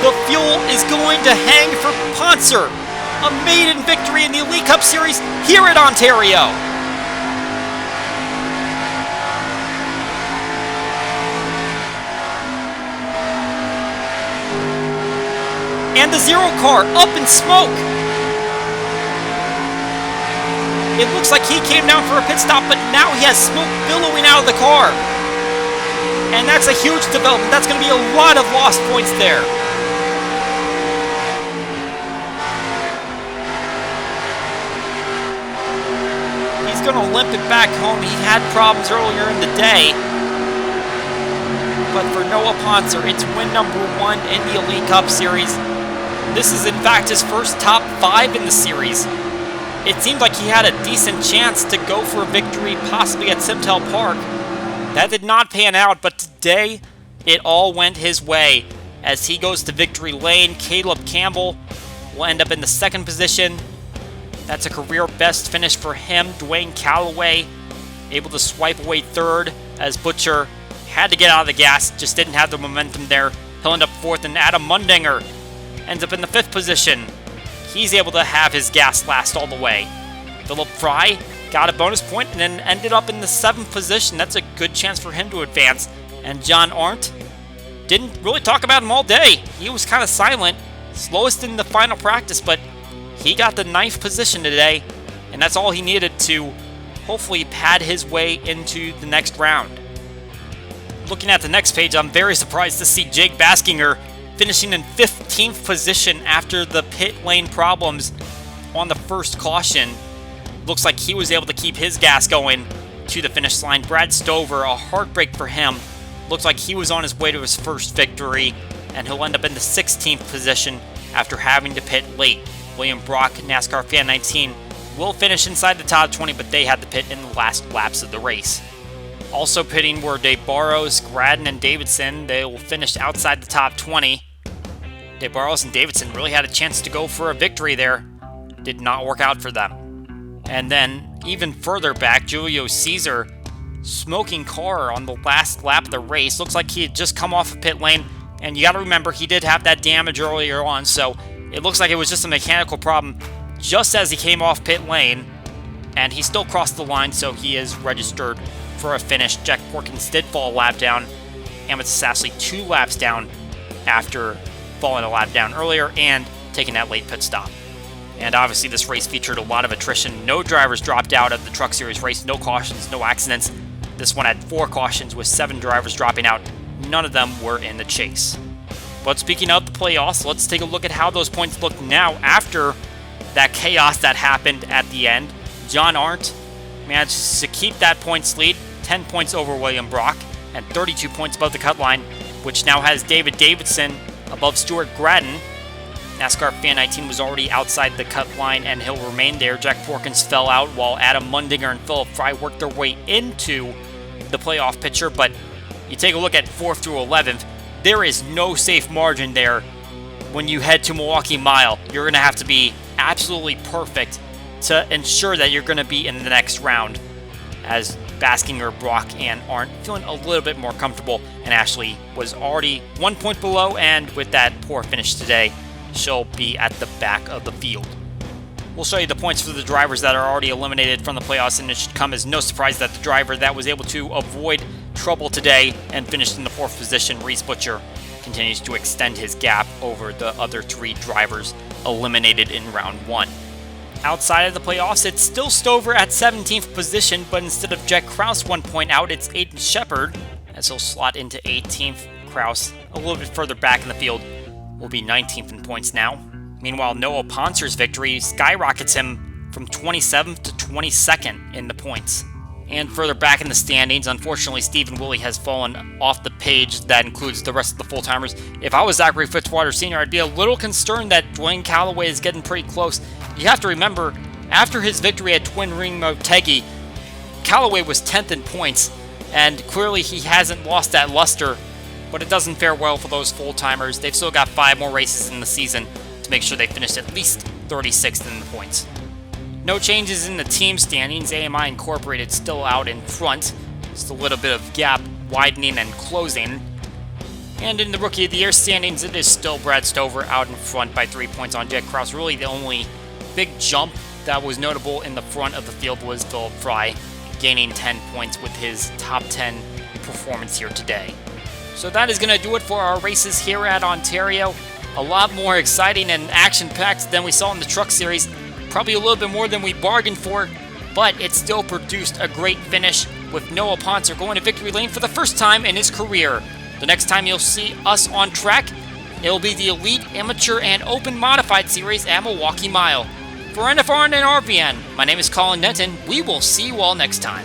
the fuel is going to hang for Poncer. A maiden victory in the Elite Cup Series here at Ontario. And the 0 car up in smoke. It looks like he came down for a pit stop, but now he has smoke billowing out of the car. And that's a huge development. That's going to be a lot of lost points there. He's going to limp it back home. He had problems earlier in the day. But for Noah Poncer, it's win number 1 in the Elite Cup Series. This is, in fact, his first top 5 in the series. It seemed like he had a decent chance to go for a victory, possibly at Simtel Park. That did not pan out, but today, it all went his way. As he goes to victory lane, Caleb Campbell will end up in the 2nd position. That's a career best finish for him. Dwayne Callaway able to swipe away 3rd, as Butcher had to get out of the gas, just didn't have the momentum there. He'll end up 4th, and Adam Mundinger ends up in the 5th position. He's able to have his gas last all the way. Philip Fry got a bonus point and then ended up in the 7th position. That's a good chance for him to advance. And John Arndt didn't really talk about him all day. He was kind of silent, slowest in the final practice, but he got the 9th position today, and that's all he needed to hopefully pad his way into the next round. Looking at the next page, I'm very surprised to see Jake Baskinger finishing in 15th position after the pit lane problems on the first caution. Looks like he was able to keep his gas going to the finish line. Brad Stover, a heartbreak for him. Looks like he was on his way to his first victory, and he'll end up in the 16th position after having to pit late. William Brock, NASCAR Fan 19, will finish inside the top 20, but they had to pit in the last laps of the race. Also pitting were Dave Barrows, Gradden, and Davidson. They will finish outside the top 20. Dave Barrows and Davidson really had a chance to go for a victory there. Did not work out for them. And then, even further back, Julio Caesar, smoking car on the last lap of the race. Looks like he had just come off of pit lane, and you got to remember, he did have that damage earlier on, so it looks like it was just a mechanical problem just as he came off pit lane, and he still crossed the line, so he is registered for a finish. Jack Porkins did fall a lap down. Amethyst Sassley 2 laps down after falling a lap down earlier and taking that late pit stop. And obviously this race featured a lot of attrition. No drivers dropped out of the Truck Series race. No cautions, no accidents. This one had 4 cautions with 7 drivers dropping out. None of them were in the chase. But speaking of the playoffs, let's take a look at how those points look now after that chaos that happened at the end. John Arndt manages to keep that points lead, 10 points over William Brock, and 32 points above the cut line, which now has David Davidson above Stuart Gradden. NASCAR Fan 19 was already outside the cut line, and he'll remain there. Jack Porkins fell out while Adam Mundinger and Philip Fry worked their way into the playoff picture, but you take a look at 4th through 11th, there is no safe margin there when you head to Milwaukee Mile, you're going to have to be absolutely perfect to ensure that you're going to be in the next round, as Baskinger, Brock, and Arndt feeling a little bit more comfortable, and Ashley was already 1 point below, and with that poor finish today, she'll be at the back of the field. We'll show you the points for the drivers that are already eliminated from the playoffs, and it should come as no surprise that the driver that was able to avoid trouble today and finished in the 4th position, Reese Butcher, continues to extend his gap over the other 3 drivers eliminated in round 1. Outside of the playoffs, it's still Stover at 17th position, but instead of Jack Krause 1 point out, it's Aiden Shepard, as he'll slot into 18th. Krause, a little bit further back in the field, will be 19th in points now. Meanwhile, Noah Poncer's victory skyrockets him from 27th to 22nd in the points. And further back in the standings, unfortunately, Stephen Woolley has fallen off the page that includes the rest of the full-timers. If I was Zachary Fitzwater Sr., I'd be a little concerned that Dwayne Calloway is getting pretty close. You have to remember, after his victory at Twin Ring Motegi, Calloway was 10th in points, and clearly he hasn't lost that luster, but it doesn't fare well for those full-timers. They've still got 5 more races in the season to make sure they finish at least 36th in the points. No changes in the team standings. AMI Incorporated still out in front. Just a little bit of gap widening and closing. And in the Rookie of the Year standings, it is still Brad Stover out in front by 3 points on Jack Krause. Really the only big jump that was notable in the front of the field was Philip Fry, gaining 10 points with his top 10 performance here today. So that is going to do it for our races here at Ontario. A lot more exciting and action-packed than we saw in the Truck Series. Probably a little bit more than we bargained for, but it still produced a great finish with Noah Poncer going to victory lane for the first time in his career. The next time you'll see us on track, it'll be the Elite, Amateur, and Open Modified Series at Milwaukee Mile. For NFRN and RVN, my name is Colin Denton. We will see you all next time.